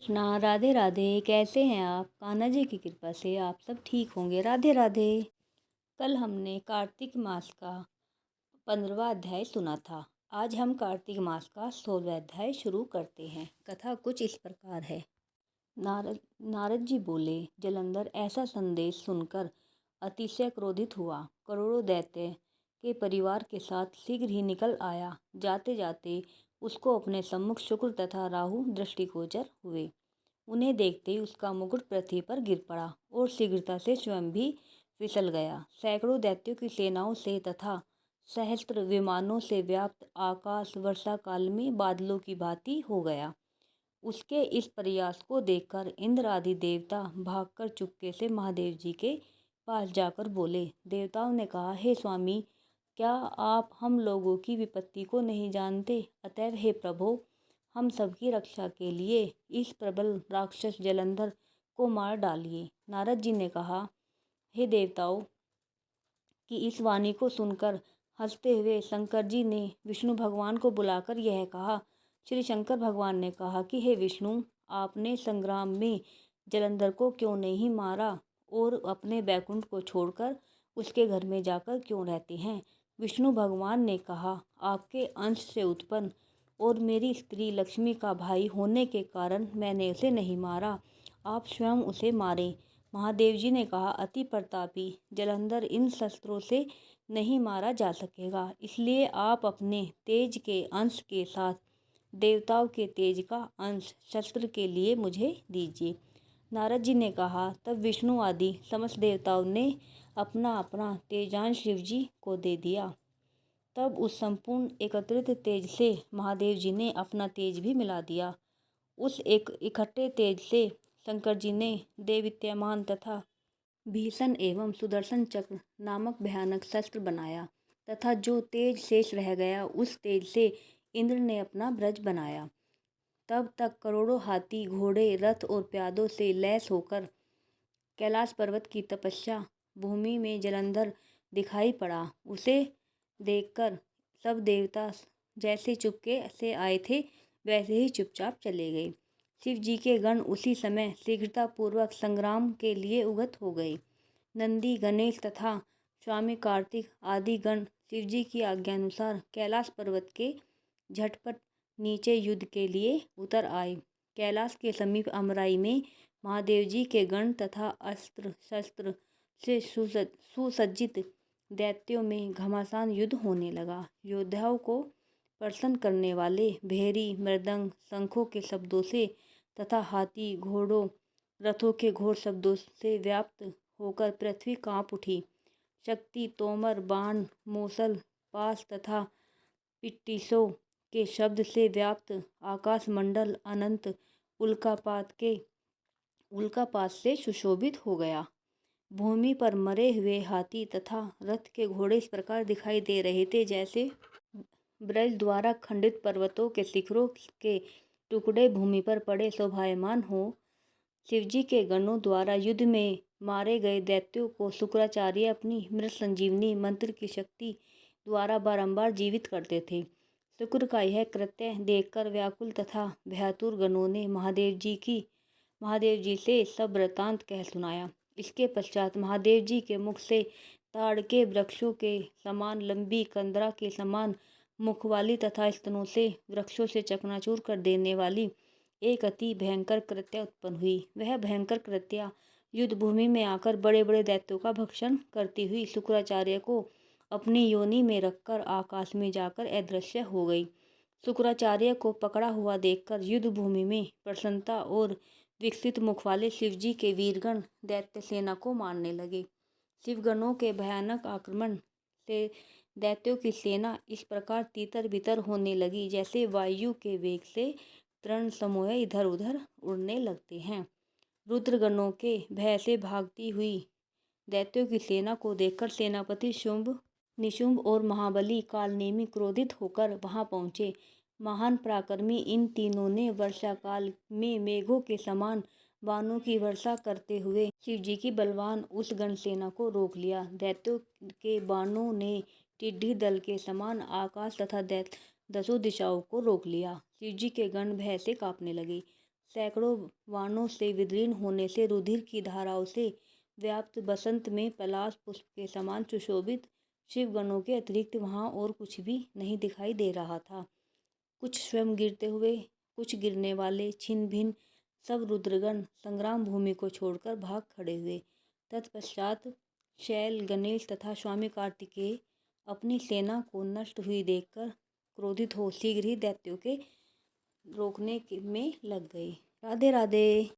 कृष्णा, राधे राधे। कैसे हैं आप? कान्हा जी की कृपा से आप सब ठीक होंगे। राधे राधे। कल हमने कार्तिक मास का 15वां अध्याय सुना था। आज हम कार्तिक मास का 16वां अध्याय शुरू करते हैं। कथा कुछ इस प्रकार है। नारद नारद जी बोले, जलंधर ऐसा संदेश सुनकर अतिशय क्रोधित हुआ। करोड़ों दैत्य के परिवार के साथ शीघ्र ही निकल आया। जाते जाते उसको अपने सम्मुख शुक्र तथा राहु दृष्टिगोचर हुए। उन्हें देखते ही उसका मुकुट पृथ्वी पर गिर पड़ा और शीघ्रता से स्वयं भी फिसल गया। सैकड़ों दैत्यों की सेनाओं से तथा सहस्त्र विमानों से व्याप्त आकाश वर्षा काल में बादलों की भांति हो गया। उसके इस प्रयास को देखकर इंद्र आदि देवता भागकर चुपके से महादेव जी के पास जाकर बोले। देवताओं ने कहा, हे स्वामी, क्या आप हम लोगों की विपत्ति को नहीं जानते? अतएव हे प्रभो, हम सबकी रक्षा के लिए इस प्रबल राक्षस जलंधर को मार डालिए। नारद जी ने कहा, हे देवताओं की इस वाणी को सुनकर हंसते हुए शंकर जी ने विष्णु भगवान को बुलाकर यह कहा। श्री शंकर भगवान ने कहा कि हे विष्णु, आपने संग्राम में जलंधर को क्यों नहीं मारा और अपने बैकुंठ को छोड़कर उसके घर में जाकर क्यों रहते हैं? विष्णु भगवान ने कहा, आपके अंश से उत्पन्न और मेरी स्त्री लक्ष्मी का भाई होने के कारण मैंने उसे नहीं मारा। आप स्वयं उसे मारें। महादेव जी ने कहा, अति प्रतापी जलंधर इन शस्त्रों से नहीं मारा जा सकेगा, इसलिए आप अपने तेज के अंश के साथ देवताओं के तेज का अंश शस्त्र के लिए मुझे दीजिए। नारद जी ने कहा, तब विष्णु आदि समस्त देवताओं ने अपना अपना तेजांश शिव जी को दे दिया। तब उस संपूर्ण एकत्रित तेज से महादेव जी ने अपना तेज भी मिला दिया। उस एक इकट्ठे तेज से शंकर जी ने देवविद्यमान तथा भीषण एवं सुदर्शन चक्र नामक भयानक शस्त्र बनाया तथा जो तेज शेष रह गया उस तेज से इंद्र ने अपना ब्रज बनाया। तब तक करोड़ों हाथी घोड़े रथ और प्यादों से लैस होकर कैलाश पर्वत की तपस्या भूमि में जलंधर दिखाई पड़ा। उसे देखकर सब देवता जैसे चुपके से आए थे वैसे ही चुपचाप चले गए। शिव जी के गण उसी समय शीघ्रतापूर्वक संग्राम के लिए उगत हो गए। नंदी, गणेश तथा स्वामी कार्तिक आदि गण शिव जी की आज्ञानुसार कैलाश पर्वत के झटपट नीचे युद्ध के लिए उतर आए। कैलाश के समीप अमराई में महादेव जी के गण तथा अस्त्र शस्त्र से सुसज्जित दैत्यों में घमासान युद्ध होने लगा। योद्धाओं को प्रसन्न करने वाले भेरी, मृदंग, शंखों के शब्दों से तथा हाथी, घोड़ों, रथों के घोर शब्दों से व्याप्त होकर पृथ्वी कांप उठी। शक्ति, तोमर, बाण, मूसल, पास तथा पिटीसों के शब्द से व्याप्त आकाशमंडल अनंत उल्कापात से सुशोभित हो गया। भूमि पर मरे हुए हाथी तथा रथ के घोड़े इस प्रकार दिखाई दे रहे थे जैसे ब्रज द्वारा खंडित पर्वतों के शिखरों के टुकड़े भूमि पर पड़े शोभायमान हो। शिवजी के गणों द्वारा युद्ध में मारे गए दैत्यों को शुक्राचार्य अपनी मृत संजीवनी मंत्र की शक्ति द्वारा बारंबार जीवित करते थे। शुक्र का यह कृत्य देखकर व्याकुल तथा भयातुर गणों ने महादेव जी से सब वृतांत कह सुनाया। इसके पश्चात महादेव जी के मुख से ताड़ के वृक्षों के समान लंबी, कंदरा के समान मुख वाली तथा स्तनों से वृक्षों से चकनाचूर कर देने वाली एक अति भयंकर कृत्या उत्पन्न हुई। वह भयंकर कृत्या युद्ध भूमि में आकर बड़े बड़े दैत्यों का भक्षण करती हुई शुक्राचार्य को अपनी योनि में रखकर आकाश में जाकर अदृश्य हो गई। शुक्राचार्य को पकड़ा हुआ देखकर युद्ध भूमि में प्रसन्नता और विकसित मुख वाले शिवजी के वीरगण दैत्य सेना को मारने लगे। शिवगणों के भयानक आक्रमण से दैत्यों की सेना इस प्रकार तितर बितर होने लगी जैसे वायु के वेग से तृण समूह इधर उधर उड़ने लगते हैं। रुद्रगणों के भय से भागती हुई दैत्यों की सेना को देखकर सेनापति शुंभ, निशुंभ और महाबली कालनेमि क्रोधित होकर वहां पहुंचे। महान पराक्रमी इन तीनों ने वर्षा काल में मेघों के समान बाणों की वर्षा करते हुए शिवजी की बलवान उस गण सेना को रोक लिया। दैत्यों के बाणों ने टिड्डी दल के समान आकाश तथा दसों दिशाओं को रोक लिया। शिवजी के गण भय से कांपने लगे। सैकड़ों बाणों से विदीर्ण होने से रुधिर की धाराओं से व्याप्त बसंत में पलाश पुष्प के समान सुशोभित शिवगणों के अतिरिक्त वहाँ और कुछ भी नहीं दिखाई दे रहा था। कुछ स्वयं गिरते हुए, कुछ गिरने वाले, छिन्न भिन्न सब रुद्रगण संग्राम भूमि को छोड़कर भाग खड़े हुए। तत्पश्चात शैल, गणेश तथा स्वामी कार्तिकेय अपनी सेना को नष्ट हुई देखकर क्रोधित हो शीघ्र ही दैत्यों के रोकने में लग गए। राधे राधे।